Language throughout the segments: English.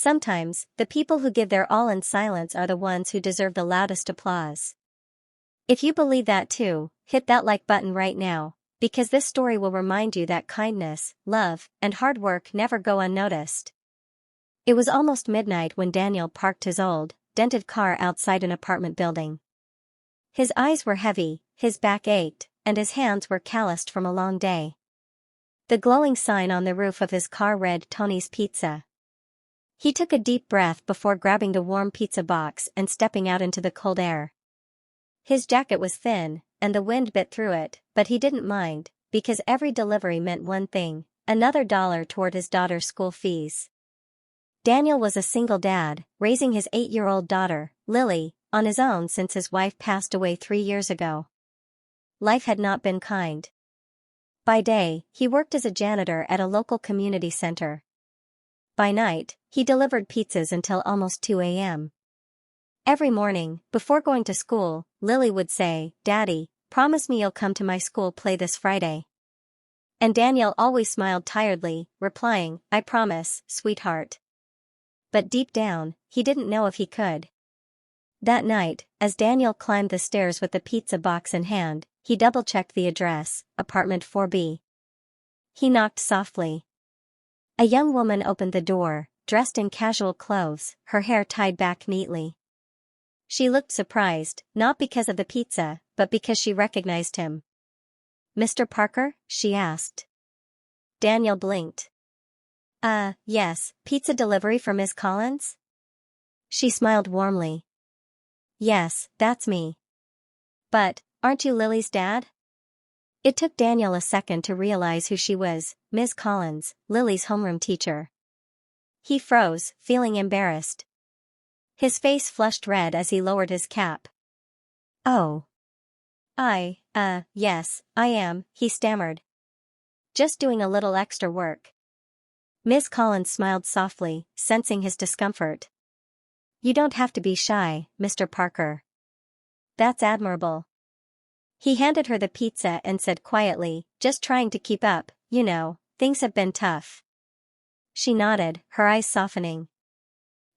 Sometimes, the people who give their all in silence are the ones who deserve the loudest applause. If you believe that too, hit that like button right now, because this story will remind you that kindness, love, and hard work never go unnoticed. It was almost midnight when Daniel parked his old, dented car outside an apartment building. His eyes were heavy, his back ached, and his hands were calloused from a long day. The glowing sign on the roof of his car read Tony's Pizza. He took a deep breath before grabbing the warm pizza box and stepping out into the cold air. His jacket was thin, and the wind bit through it, but he didn't mind, because every delivery meant one thing: another dollar toward his daughter's school fees. Daniel was a single dad, raising his 8-year-old daughter, Lily, on his own since his wife passed away 3 years ago. Life had not been kind. By day, he worked as a janitor at a local community center. By night, he delivered pizzas until almost 2 a.m. Every morning, before going to school, Lily would say, "Daddy, promise me you'll come to my school play this Friday." And Daniel always smiled tiredly, replying, "I promise, sweetheart." But deep down, he didn't know if he could. That night, as Daniel climbed the stairs with the pizza box in hand, he double-checked the address, apartment 4B. He knocked softly. A young woman opened the door, dressed in casual clothes, her hair tied back neatly. She looked surprised, not because of the pizza, but because she recognized him. "Mr. Parker?" she asked. Daniel blinked. Yes, pizza delivery for Miss Collins?" She smiled warmly. "Yes, that's me." "But, aren't you Lily's dad?" It took Daniel a second to realize who she was, Ms. Collins, Lily's homeroom teacher. He froze, feeling embarrassed. His face flushed red as he lowered his cap. "Oh. Yes, I am," he stammered. "Just doing a little extra work." Ms. Collins smiled softly, sensing his discomfort. "You don't have to be shy, Mr. Parker." "That's admirable." He handed her the pizza and said quietly, "Just trying to keep up, you know, things have been tough." She nodded, her eyes softening.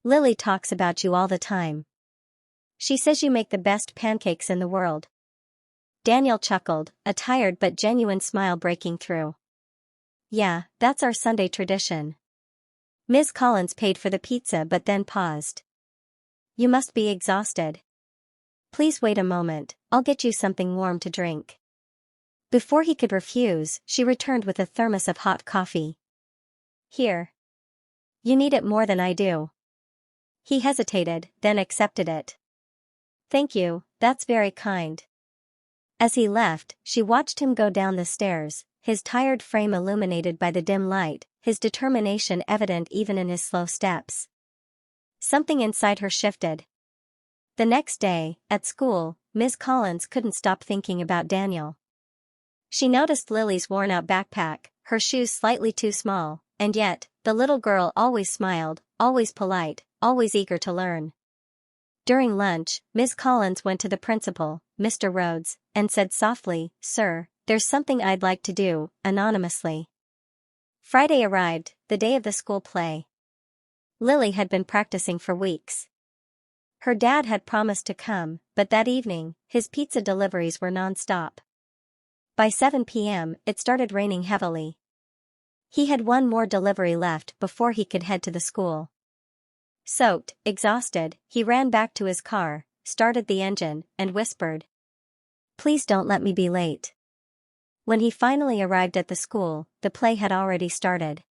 "Lily talks about you all the time. She says you make the best pancakes in the world." Daniel chuckled, a tired but genuine smile breaking through. "Yeah, that's our Sunday tradition." Ms. Collins paid for the pizza but then paused. "You must be exhausted. Please wait a moment, I'll get you something warm to drink." Before he could refuse, she returned with a thermos of hot coffee. "Here. You need it more than I do." He hesitated, then accepted it. "Thank you, that's very kind." As he left, she watched him go down the stairs, his tired frame illuminated by the dim light, his determination evident even in his slow steps. Something inside her shifted. The next day, at school, Ms. Collins couldn't stop thinking about Daniel. She noticed Lily's worn-out backpack, her shoes slightly too small, and yet, the little girl always smiled, always polite, always eager to learn. During lunch, Ms. Collins went to the principal, Mr. Rhodes, and said softly, "Sir, there's something I'd like to do," anonymously. Friday arrived, the day of the school play. Lily had been practicing for weeks. Her dad had promised to come, but that evening, his pizza deliveries were non-stop. By 7 p.m., it started raining heavily. He had one more delivery left before he could head to the school. Soaked, exhausted, he ran back to his car, started the engine, and whispered, "Please don't let me be late." When he finally arrived at the school, the play had already started.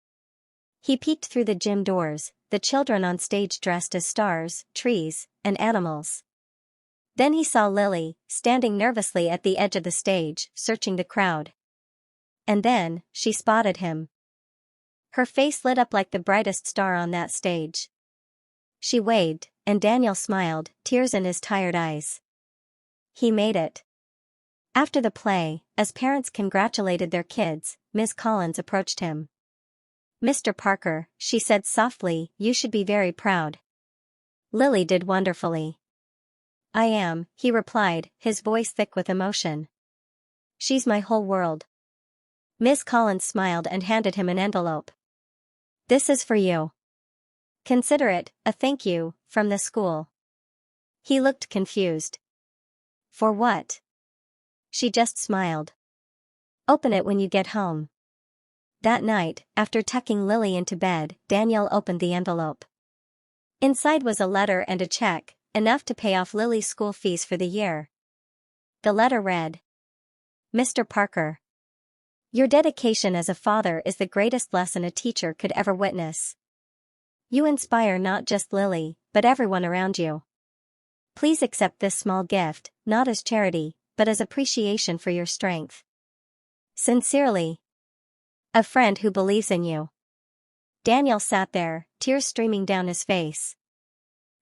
He peeked through the gym doors, the children on stage dressed as stars, trees, and animals. Then he saw Lily, standing nervously at the edge of the stage, searching the crowd. And then, she spotted him. Her face lit up like the brightest star on that stage. She waved, and Daniel smiled, tears in his tired eyes. He made it. After the play, as parents congratulated their kids, Miss Collins approached him. "Mr. Parker," she said softly, "you should be very proud." Lily did wonderfully. "I am," he replied, his voice thick with emotion. "She's my whole world." Miss Collins smiled and handed him an envelope. "This is for you." Consider it a thank you from the school. He looked confused. For what? She just smiled. Open it when you get home. That night, after tucking Lily into bed, Danielle opened the envelope. Inside was a letter and a check, enough to pay off Lily's school fees for the year. The letter read, Mr. Parker. Your dedication as a father is the greatest lesson a teacher could ever witness. You inspire not just Lily, but everyone around you. Please accept this small gift, not as charity, but as appreciation for your strength. Sincerely, a friend who believes in you. Daniel sat there, tears streaming down his face.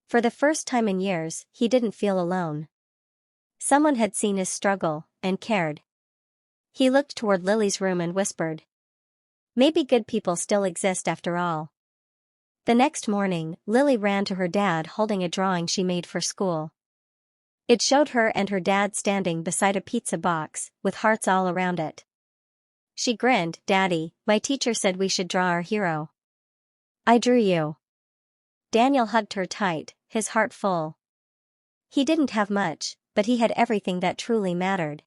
For the first time in years, he didn't feel alone. Someone had seen his struggle, and cared. He looked toward Lily's room and whispered, maybe good people still exist after all. The next morning, Lily ran to her dad holding a drawing she made for school. It showed her and her dad standing beside a pizza box, with hearts all around it. She grinned, Daddy, my teacher said we should draw our hero. I drew you. Daniel hugged her tight, his heart full. He didn't have much, but he had everything that truly mattered.